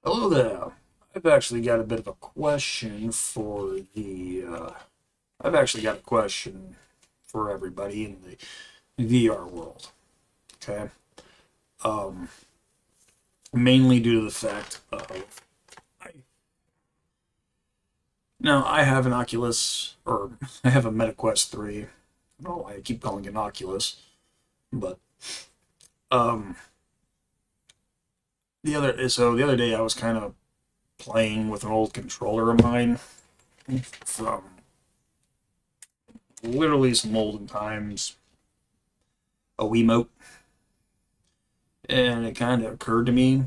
Hello there. I've actually got a bit of a question for I've actually got a question for everybody in the VR world. Okay. Um, Mainly due to the fact of I now I have an Oculus or I have a MetaQuest 3. I don't know why I keep calling it an Oculus, but um, the other day I was kind of playing with an old controller of mine from literally some olden times, a Wiimote. And it kind of occurred to me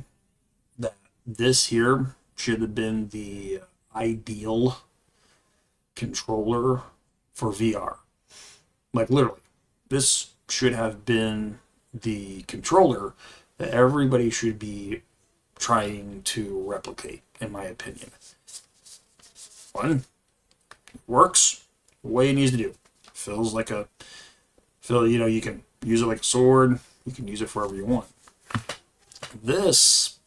that this here should have been the ideal controller for VR. Like literally, this should have been the controller that everybody should be trying to replicate, in my opinion. One, works the way it needs to do. Feels like a you can use it like a sword. You can use it for whatever you want. This,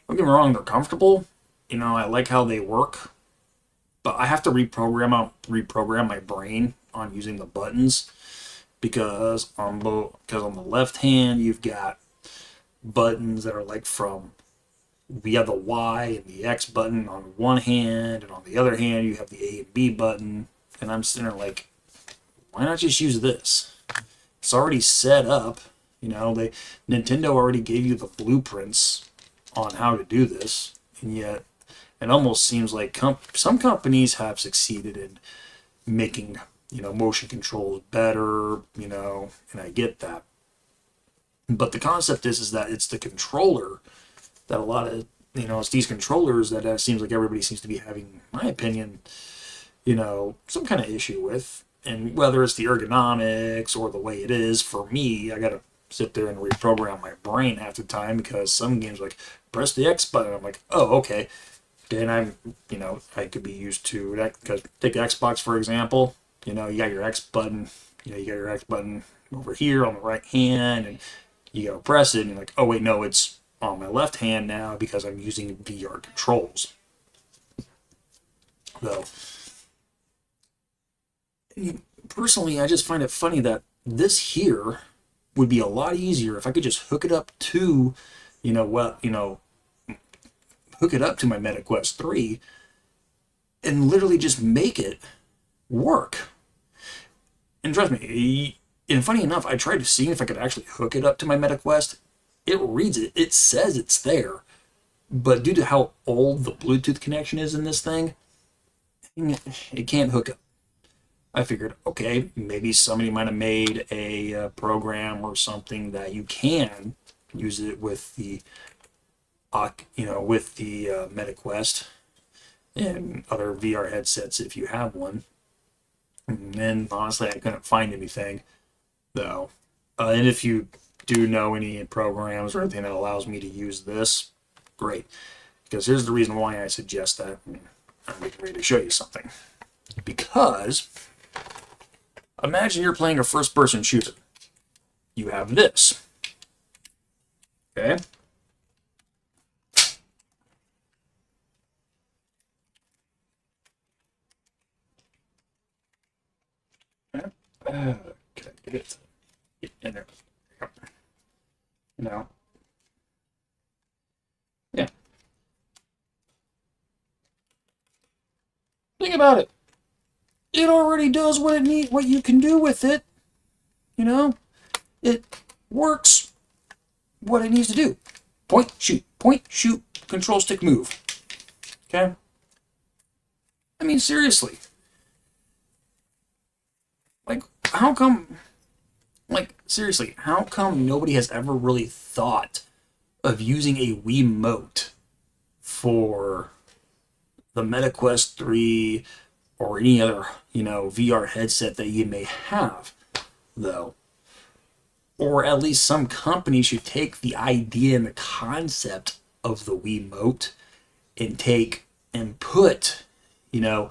don't get me wrong, they're comfortable. I like how they work, but I have to reprogram my brain on using the buttons because on the left hand you've got buttons that are like from we have the Y and the X button on one hand, and on the other hand you have the A and B button, and I'm sitting there like, why not just use this? It's already set up. Nintendo already gave you the blueprints on how to do this, and yet it almost seems like some companies have succeeded in making motion controls better, and I get that. But the concept is that it's the controller that a lot of it's these controllers that it seems like everybody seems to be having, in my opinion, some kind of issue with. And whether it's the ergonomics or the way it is, for me, I gotta sit there and reprogram my brain half the time because some games like press the X button. I'm like, oh, okay. And I could be used to that because take Xbox for example. You got your X button. You got your X button over here on the right hand, and you go press it, and you're like, oh wait, no, it's on my left hand now because I'm using VR controls. Though, personally, I just find it funny that this here would be a lot easier if I could just hook it up to, you know what, you know, hook it up to my MetaQuest 3 and literally just make it work. And trust me, and funny enough, I tried to see if I could actually hook it up to my MetaQuest. It reads it, it says it's there, but due to how old the Bluetooth connection is in this thing, it can't hook up. I figured, okay, maybe somebody might have made a program or something that you can use it with the, MetaQuest and other VR headsets if you have one. And then honestly, I couldn't find anything though. And if you do know any programs or anything that allows me to use this, great. Because here's the reason why I suggest that. I'm getting ready to show you something. Because imagine you're playing a first-person shooter. You have this. Okay? Okay, get in there. Now, yeah. Think about it. It already does what you can do with it. You know, it works what it needs to do. Point, shoot, control stick, move. Okay? I mean, seriously. Like, how come, seriously, how come nobody has ever really thought of using a Wiimote for the MetaQuest 3 or any other, VR headset that you may have, though? Or at least some company should take the idea and the concept of the Wiimote and take and put, you know,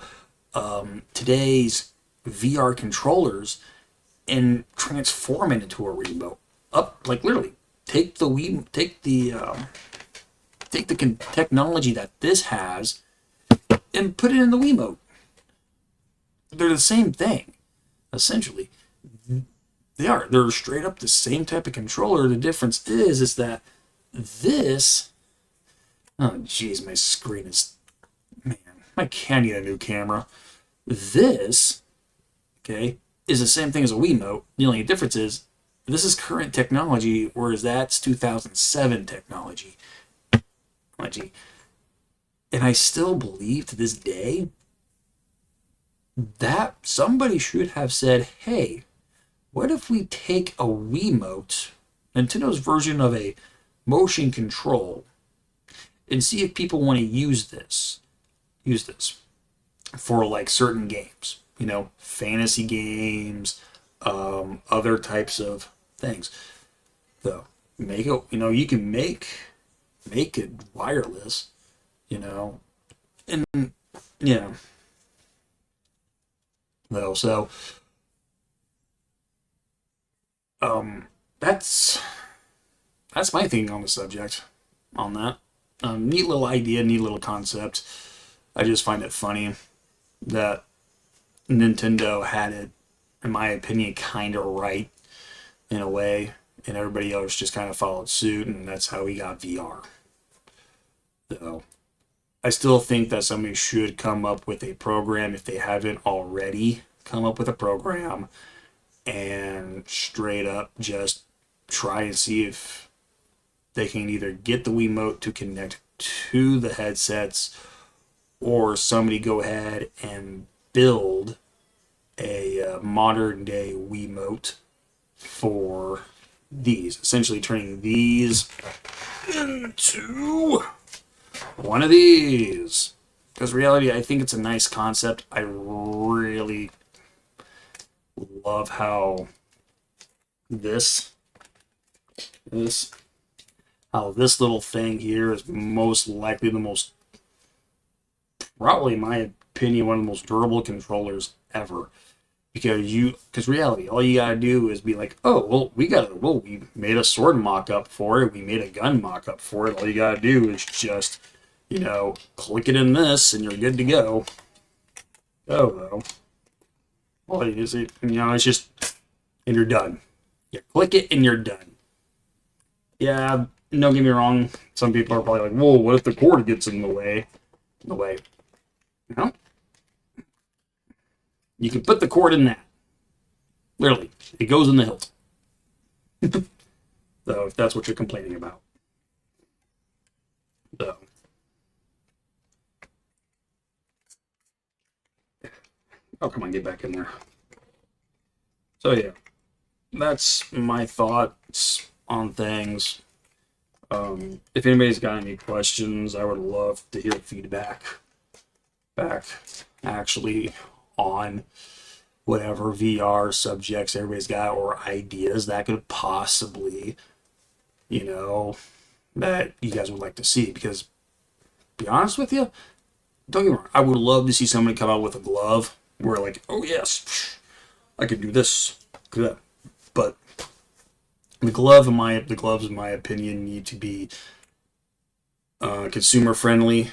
today's VR controllers and transform it into a Wiimote. Up, like literally, take the take the technology that this has and put it in the Wiimote. They're the same thing, essentially. They are. They're straight up the same type of controller. The difference is that this. Oh, jeez, my screen is. Man, I can't need a new camera. This, okay, is the same thing as a Wiimote. The only difference is this is current technology, whereas that's 2007 technology. And I still believe to this day that somebody should have said, hey, what if we take a Wiimote, Nintendo's version of a motion control, and see if people want to use this for like certain games, fantasy games, other types of things. So make it, you can make it wireless, and yeah, though. So that's my thing on the subject. On that, neat little idea, neat little concept. I just find it funny that Nintendo had it, in my opinion, kind of right in a way, and everybody else just kind of followed suit, and that's how we got VR. So I still think that somebody should come up with a program if they haven't already come up with a program and straight up just try and see if they can either get the Wiimote to connect to the headsets or somebody go ahead and build a modern day Wiimote for these, essentially turning these into one of these. Because reality, I think it's a nice concept. I really love how this little thing here is most likely probably in my opinion, one of the most durable controllers ever. Because reality, all you gotta do is be like, oh, we made a sword mock-up for it, we made a gun mock-up for it, all you gotta do is just, click it in this and you're good to go. Oh, well. Well, it's just, and you're done. You click it and you're done. Yeah, don't get me wrong, some people are probably like, whoa, what if the cord gets in the way? No. You can put the cord in that. Literally, it goes in the hilt. So, if that's what you're complaining about. So. Oh, come on, get back in there. So, yeah. That's my thoughts on things. If anybody's got any questions, I would love to hear feedback back actually on whatever VR subjects everybody's got or ideas that could possibly, that you guys would like to see. Because, to be honest with you, don't get me wrong, I would love to see somebody come out with a glove where like, oh yes, I could do this. But the gloves, in my opinion, need to be consumer friendly,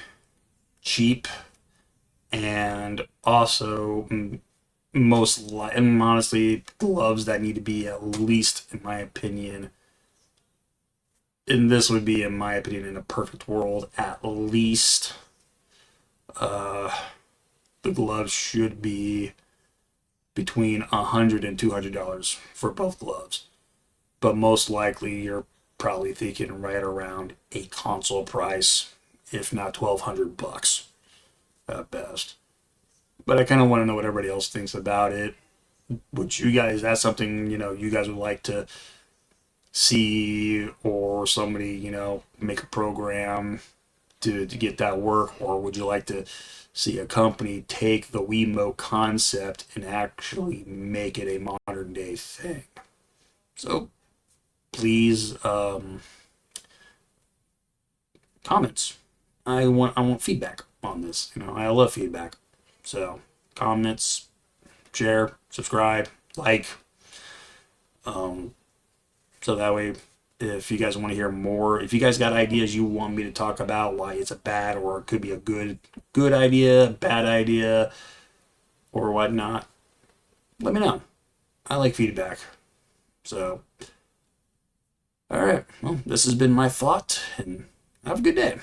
cheap, and also and honestly, gloves that need to be at least, in my opinion, and this would be, in my opinion, in a perfect world, at least the gloves should be between $100 and $200 for both gloves. But most likely, you're probably thinking right around a console price, if not $1,200 at best. But I kind of want to know what everybody else thinks about it. Would you guys, that's something, you guys would like to see, or somebody, make a program to get that work? Or would you like to see a company take the Wiimote concept and actually make it a modern day thing? So please, comments. I want feedback on this. I love feedback. So comments, share, subscribe, like. So that way If you guys want to hear more, if you guys got ideas you want me to talk about, why it's a bad or it could be a good idea, bad idea, or whatnot, let me know. I like feedback. So, all right. Well, this has been my thought, and have a good day.